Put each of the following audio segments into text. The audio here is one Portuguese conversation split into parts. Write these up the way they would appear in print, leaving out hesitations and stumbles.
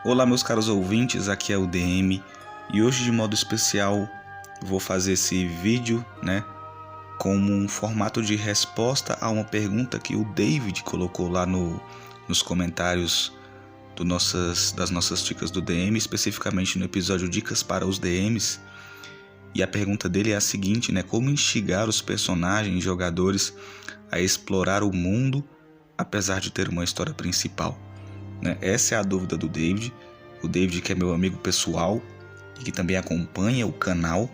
Olá, meus caros ouvintes, aqui é o DM e hoje, de modo especial, vou fazer esse vídeo, como um formato de resposta a uma pergunta que o David colocou lá nos comentários das nossas dicas do DM, especificamente no episódio Dicas para os DMs. E a pergunta dele é a seguinte, como instigar os personagens e jogadores a explorar o mundo, apesar de ter uma história principal. Essa é a dúvida do David. O David, que é meu amigo pessoal e que também acompanha o canal.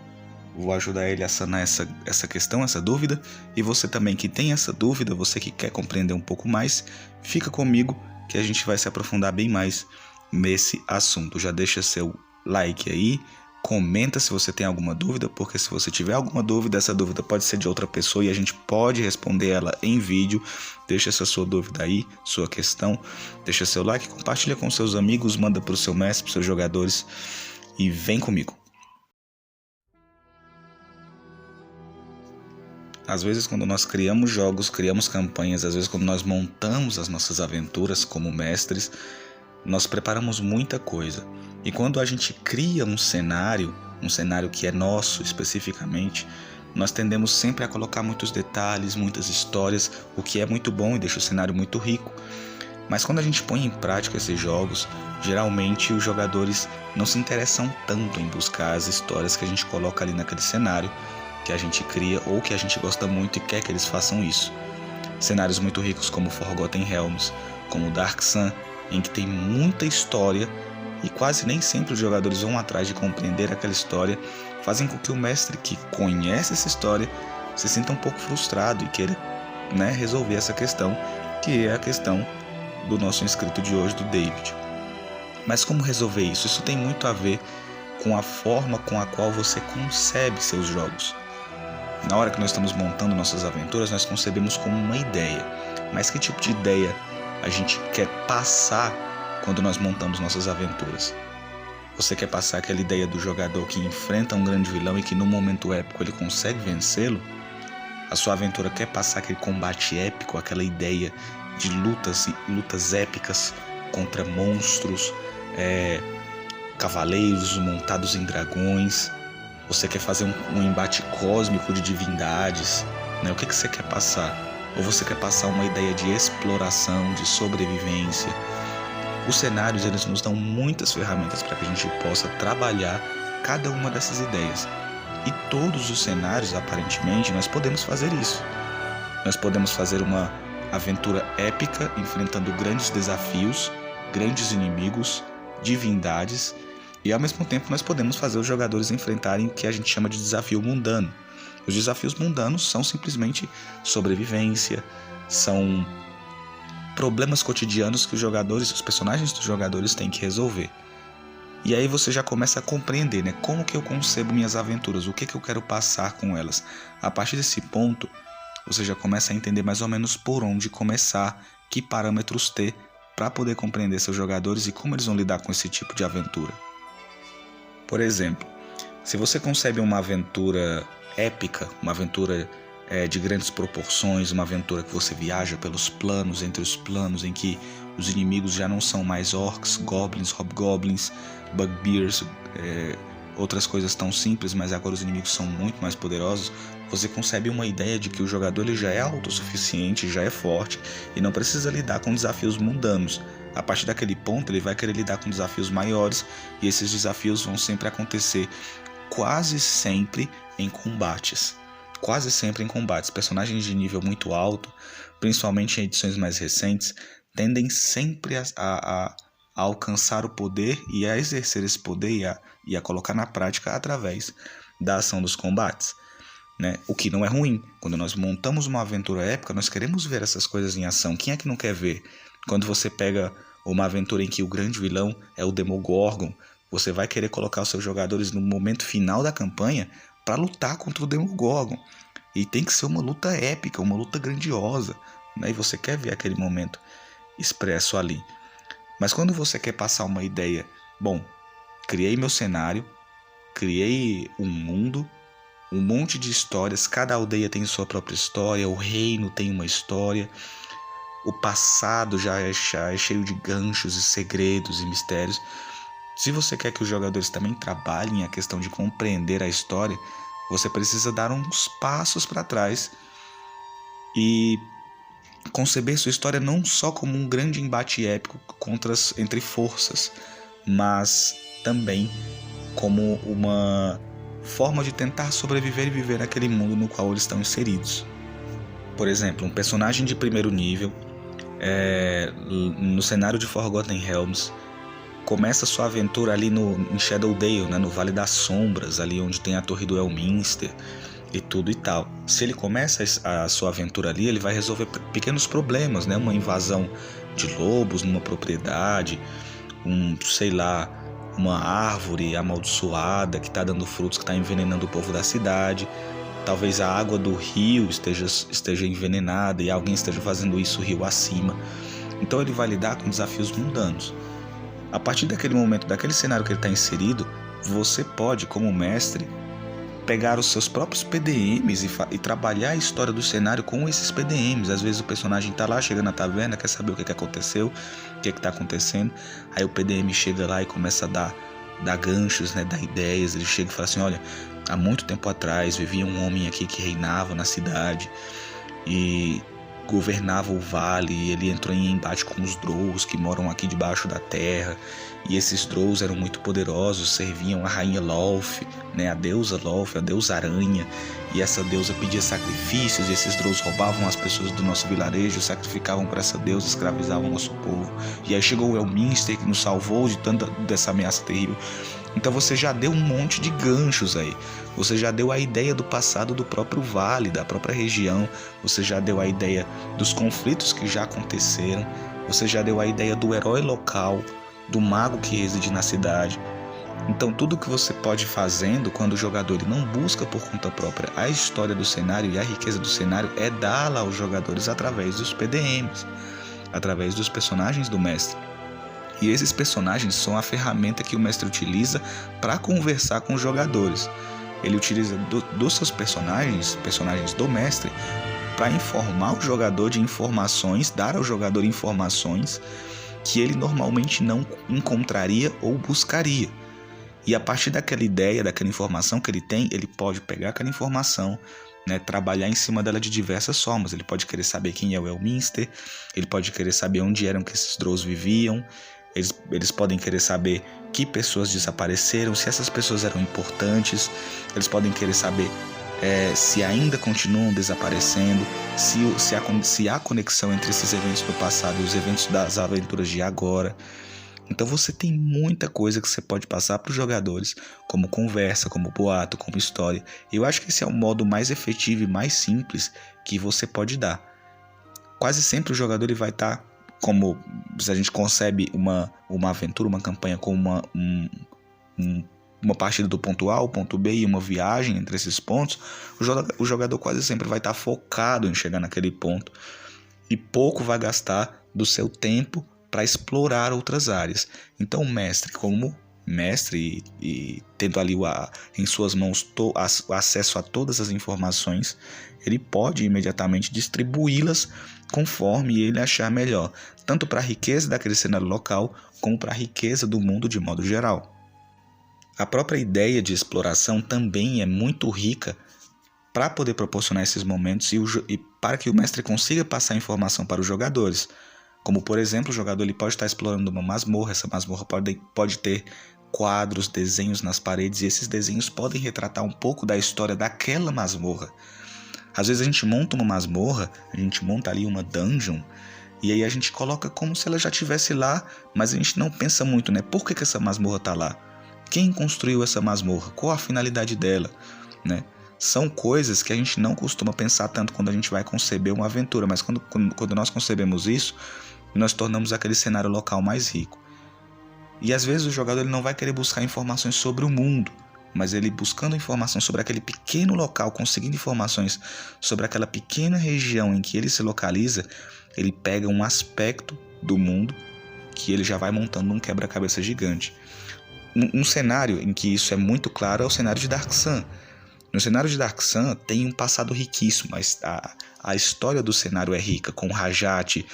Vou ajudar ele a sanar essa questão, essa dúvida. E você também que tem essa dúvida, você que quer compreender um pouco mais, fica comigo que a gente vai se aprofundar bem mais nesse assunto. Já deixa seu like aí, comenta se você tem alguma dúvida, porque se você tiver alguma dúvida, essa dúvida pode ser de outra pessoa e a gente pode responder ela em vídeo. Deixa essa sua dúvida aí, sua questão, deixa seu like, compartilha com seus amigos, manda para o seu mestre, para os seus jogadores e vem comigo. Às vezes, quando nós criamos jogos, criamos campanhas, às vezes quando nós montamos as nossas aventuras como mestres, nós preparamos muita coisa. E quando a gente cria um cenário que é nosso especificamente, nós tendemos sempre a colocar muitos detalhes, muitas histórias, o que é muito bom e deixa o cenário muito rico. Mas quando a gente põe em prática esses jogos, geralmente os jogadores não se interessam tanto em buscar as histórias que a gente coloca ali naquele cenário que a gente cria ou que a gente gosta muito e quer que eles façam isso. Cenários muito ricos como Forgotten Realms, como Dark Sun, em que tem muita história e quase nem sempre os jogadores vão atrás de compreender aquela história, fazem com que o mestre que conhece essa história se sinta um pouco frustrado e queira resolver essa questão, que é a questão do nosso inscrito de hoje, do David. Mas como resolver isso? Isso tem muito a ver com a forma com a qual você concebe seus jogos. Na hora que nós estamos montando nossas aventuras, nós concebemos como uma ideia. Mas que tipo de ideia a gente quer passar quando nós montamos nossas aventuras? Você quer passar aquela ideia do jogador que enfrenta um grande vilão e que no momento épico ele consegue vencê-lo? A sua aventura quer passar aquele combate épico, aquela ideia de lutas épicas contra monstros, cavaleiros montados em dragões? Você quer fazer um embate cósmico de divindades? O que você quer passar? Ou você quer passar uma ideia de exploração, de sobrevivência? Os cenários, eles nos dão muitas ferramentas para que a gente possa trabalhar cada uma dessas ideias. E todos os cenários, aparentemente, nós podemos fazer isso. Nós podemos fazer uma aventura épica, enfrentando grandes desafios, grandes inimigos, divindades, e ao mesmo tempo nós podemos fazer os jogadores enfrentarem o que a gente chama de desafio mundano. Os desafios mundanos são simplesmente sobrevivência, são problemas cotidianos que os personagens dos jogadores têm que resolver. E aí você já começa a compreender, como que eu concebo minhas aventuras, o que eu quero passar com elas. A partir desse ponto, você já começa a entender mais ou menos por onde começar, que parâmetros ter para poder compreender seus jogadores e como eles vão lidar com esse tipo de aventura. Por exemplo, se você concebe uma aventura épica, uma aventura de grandes proporções, uma aventura que você viaja pelos planos, entre os planos, em que os inimigos já não são mais orcs, goblins, hobgoblins, bugbears, outras coisas tão simples, mas agora os inimigos são muito mais poderosos, você concebe uma ideia de que o jogador ele já é autossuficiente, já é forte e não precisa lidar com desafios mundanos. A partir daquele ponto ele vai querer lidar com desafios maiores e esses desafios vão sempre acontecer quase sempre em combates. Personagens de nível muito alto, principalmente em edições mais recentes, tendem sempre a alcançar o poder e a exercer esse poder e a colocar na prática através da ação dos combates. O que não é ruim. Quando nós montamos uma aventura épica, nós queremos ver essas coisas em ação. Quem é que não quer ver? Quando você pega uma aventura em que o grande vilão é o Demogorgon, você vai querer colocar os seus jogadores no momento final da campanha para lutar contra o Demogorgon. E tem que ser uma luta épica, uma luta grandiosa. E você quer ver aquele momento expresso ali. Mas quando você quer passar uma ideia, criei meu cenário, criei um mundo, um monte de histórias, cada aldeia tem sua própria história, o reino tem uma história, o passado já é cheio de ganchos e segredos e mistérios. Se você quer que os jogadores também trabalhem a questão de compreender a história, você precisa dar uns passos para trás e conceber sua história não só como um grande embate épico entre forças, mas também como uma forma de tentar sobreviver e viver naquele mundo no qual eles estão inseridos. Por exemplo, um personagem de primeiro nível, no cenário de Forgotten Realms, começa sua aventura ali em Shadowdale, né, no Vale das Sombras, ali onde tem a Torre do Elminster e tudo e tal. Se ele começa a sua aventura ali, ele vai resolver pequenos problemas, né? Uma invasão de lobos numa propriedade, uma árvore amaldiçoada que está dando frutos, que está envenenando o povo da cidade. Talvez a água do rio esteja envenenada e alguém esteja fazendo isso rio acima. Então ele vai lidar com desafios mundanos. A partir daquele momento, daquele cenário que ele está inserido, você pode, como mestre, pegar os seus próprios PDMs e trabalhar a história do cenário com esses PDMs. Às vezes o personagem está lá, chega na taverna, quer saber o que aconteceu, o que está acontecendo. Aí o PDM chega lá e começa a dar ganchos, né, dar ideias. Ele chega e fala assim: olha, há muito tempo atrás vivia um homem aqui que reinava na cidade e governava o vale, e ele entrou em embate com os Drows que moram aqui debaixo da terra, e esses Drows eram muito poderosos, serviam a rainha Lolth, né, a deusa Lolth, a deusa aranha, e essa deusa pedia sacrifícios, e esses Drows roubavam as pessoas do nosso vilarejo, sacrificavam para essa deusa, escravizavam nosso povo, e aí chegou o Elminster que nos salvou dessa ameaça terrível. Então você já deu um monte de ganchos aí. Você já deu a ideia do passado do próprio vale, da própria região. Você já deu a ideia dos conflitos que já aconteceram. Você já deu a ideia do herói local, do mago que reside na cidade. Então tudo que você pode ir fazendo quando o jogador ele não busca por conta própria a história do cenário e a riqueza do cenário é dá-la aos jogadores através dos PDMs, através dos personagens do mestre. E esses personagens são a ferramenta que o mestre utiliza para conversar com os jogadores. Ele utiliza dos seus personagens do mestre, para informar o jogador de informações, dar ao jogador informações que ele normalmente não encontraria ou buscaria. E a partir daquela ideia, daquela informação que ele tem, ele pode pegar aquela informação, né, trabalhar em cima dela de diversas formas. Ele pode querer saber quem é o Elminster, ele pode querer saber onde eram que esses Drows viviam. Eles podem querer saber que pessoas desapareceram, se essas pessoas eram importantes. Eles podem querer saber se ainda continuam desaparecendo, se há conexão entre esses eventos do passado e os eventos das aventuras de agora. Então você tem muita coisa que você pode passar para os jogadores, como conversa, como boato, como história. Eu acho que esse é o modo mais efetivo e mais simples que você pode dar. Quase sempre o jogador ele vai estar... Como se a gente concebe uma aventura, uma campanha como uma partida do ponto A ao ponto B e uma viagem entre esses pontos, o jogador quase sempre vai estar focado em chegar naquele ponto e pouco vai gastar do seu tempo para explorar outras áreas. Então o mestre, como mestre e tendo ali em suas mãos o acesso a todas as informações, ele pode imediatamente distribuí-las conforme ele achar melhor, tanto para a riqueza daquele cenário local, como para a riqueza do mundo de modo geral. A própria ideia de exploração também é muito rica para poder proporcionar esses momentos e para que o mestre consiga passar informação para os jogadores. Como, por exemplo, o jogador ele pode estar explorando uma masmorra, essa masmorra pode ter quadros, desenhos nas paredes, e esses desenhos podem retratar um pouco da história daquela masmorra. Às vezes a gente monta uma masmorra, a gente monta ali uma dungeon, e aí a gente coloca como se ela já estivesse lá, mas a gente não pensa muito, né? Por que essa masmorra está lá? Quem construiu essa masmorra? Qual a finalidade dela? Né? São coisas que a gente não costuma pensar tanto quando a gente vai conceber uma aventura, mas quando nós concebemos isso, nós tornamos aquele cenário local mais rico. E às vezes o jogador ele não vai querer buscar informações sobre o mundo, mas ele buscando informação sobre aquele pequeno local, conseguindo informações sobre aquela pequena região em que ele se localiza, ele pega um aspecto do mundo que ele já vai montando um quebra-cabeça gigante. Um cenário em que isso é muito claro é o cenário de Dark Sun. No cenário de Dark Sun tem um passado riquíssimo, mas a história do cenário é rica, com Rajat,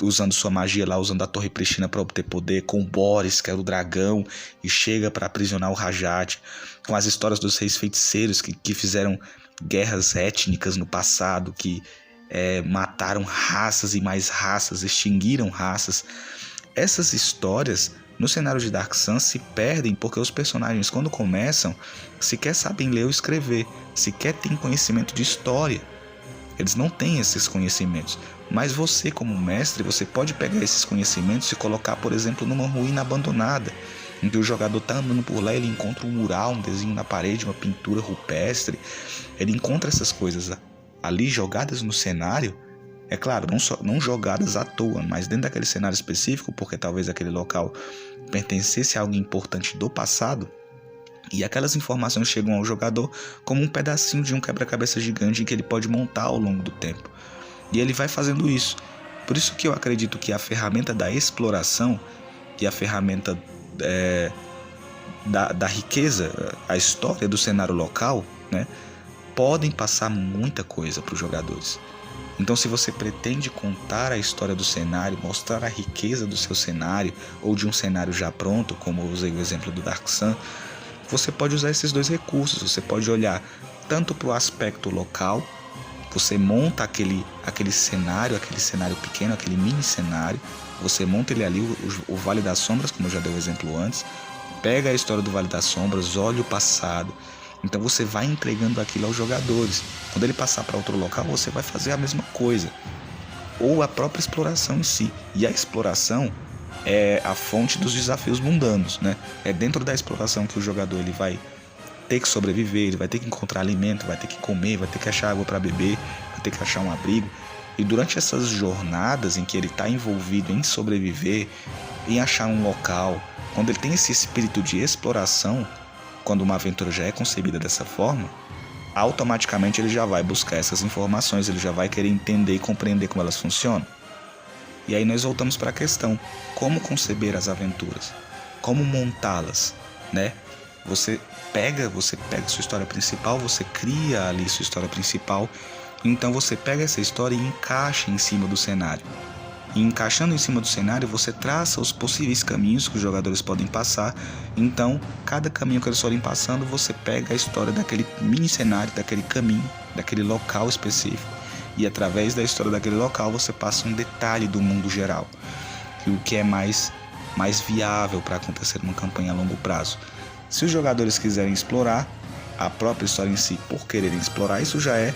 usando sua magia lá, usando a Torre Pristina para obter poder, com o Boris, que era o dragão, e chega para aprisionar o Rajat, com as histórias dos reis feiticeiros que fizeram guerras étnicas no passado, que mataram raças e mais raças, extinguiram raças. Essas histórias no cenário de Dark Sun se perdem porque os personagens, quando começam, sequer sabem ler ou escrever, sequer têm conhecimento de história. Eles não têm esses conhecimentos, mas você, como mestre, você pode pegar esses conhecimentos e colocar, por exemplo, numa ruína abandonada, em que o jogador está andando por lá, ele encontra um mural, um desenho na parede, uma pintura rupestre, ele encontra essas coisas ali jogadas no cenário, é claro, não jogadas à toa, mas dentro daquele cenário específico, porque talvez aquele local pertencesse a algo importante do passado, e aquelas informações chegam ao jogador como um pedacinho de um quebra-cabeça gigante que ele pode montar ao longo do tempo. E ele vai fazendo isso. Por isso que eu acredito que a ferramenta da exploração e a ferramenta da riqueza, a história do cenário local, né, podem passar muita coisa para os jogadores. Então, se você pretende contar a história do cenário, mostrar a riqueza do seu cenário, ou de um cenário já pronto, como eu usei o exemplo do Dark Sun, você pode usar esses dois recursos. Você pode olhar tanto para o aspecto local, você monta aquele cenário pequeno, aquele mini cenário, você monta ele ali, o Vale das Sombras, como eu já dei o exemplo antes, pega a história do Vale das Sombras, olha o passado. Então você vai entregando aquilo aos jogadores. Quando ele passar para outro local, você vai fazer a mesma coisa. Ou a própria exploração em si. E a exploração é a fonte dos desafios mundanos, né? É dentro da exploração que o jogador ele vai ter que sobreviver, ele vai ter que encontrar alimento, vai ter que comer, vai ter que achar água para beber, vai ter que achar um abrigo. E durante essas jornadas em que ele está envolvido em sobreviver, em achar um local, quando ele tem esse espírito de exploração, quando uma aventura já é concebida dessa forma, automaticamente ele já vai buscar essas informações, ele já vai querer entender e compreender como elas funcionam. E aí nós voltamos para a questão, como conceber as aventuras? Como montá-las, né? Você pega sua história principal, você cria ali sua história principal, então você pega essa história e encaixa em cima do cenário. E encaixando em cima do cenário, você traça os possíveis caminhos que os jogadores podem passar. Então, cada caminho que eles forem passando, você pega a história daquele mini cenário, daquele caminho, daquele local específico. E através da história daquele local, você passa um detalhe do mundo geral. E o que é mais viável para acontecer numa campanha a longo prazo. Se os jogadores quiserem explorar a própria história em si, por quererem explorar, isso já é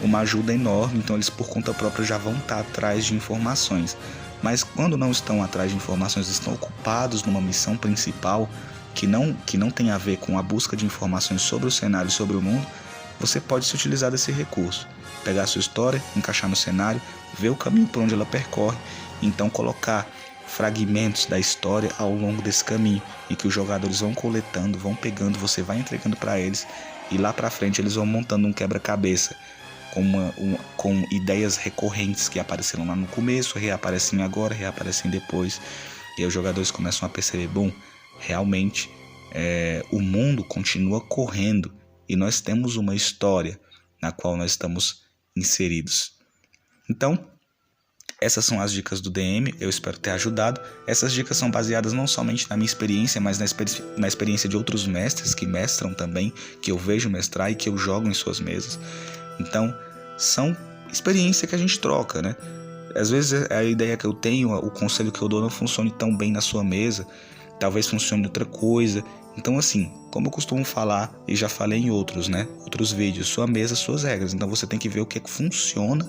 uma ajuda enorme, então eles por conta própria já vão estar atrás de informações. Mas quando não estão atrás de informações, estão ocupados numa missão principal que não tem a ver com a busca de informações sobre o cenário e sobre o mundo, você pode se utilizar desse recurso. Pegar a sua história, encaixar no cenário, ver o caminho por onde ela percorre, então colocar fragmentos da história ao longo desse caminho e que os jogadores vão coletando, vão pegando, você vai entregando para eles e lá para frente eles vão montando um quebra-cabeça com ideias recorrentes que apareceram lá no começo, reaparecem agora, reaparecem depois, e aí os jogadores começam a perceber, bom, realmente o mundo continua correndo e nós temos uma história na qual nós estamos inseridos. Então, essas são as dicas do DM, eu espero ter ajudado. Essas dicas são baseadas não somente na minha experiência, mas na experiência de outros mestres que mestram também, que eu vejo mestrar e que eu jogo em suas mesas. Então, são experiência que a gente troca, né? Às vezes a ideia que eu tenho, o conselho que eu dou não funcione tão bem na sua mesa, talvez funcione outra coisa. Então, assim, como eu costumo falar, e já falei em outros vídeos, sua mesa, suas regras. Então você tem que ver o que funciona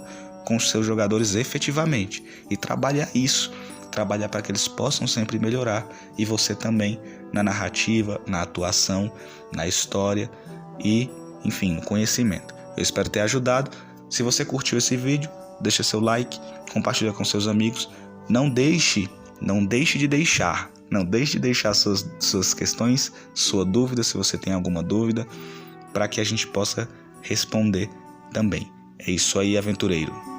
com os seus jogadores efetivamente e trabalhar isso, trabalhar para que eles possam sempre melhorar, e você também na narrativa, na atuação, na história e, enfim, no conhecimento. Eu espero ter ajudado. Se você curtiu esse vídeo, deixa seu like, compartilha com seus amigos. Não deixe de deixar suas questões, sua dúvida, se você tem alguma dúvida, para que a gente possa responder também. É isso aí, aventureiro.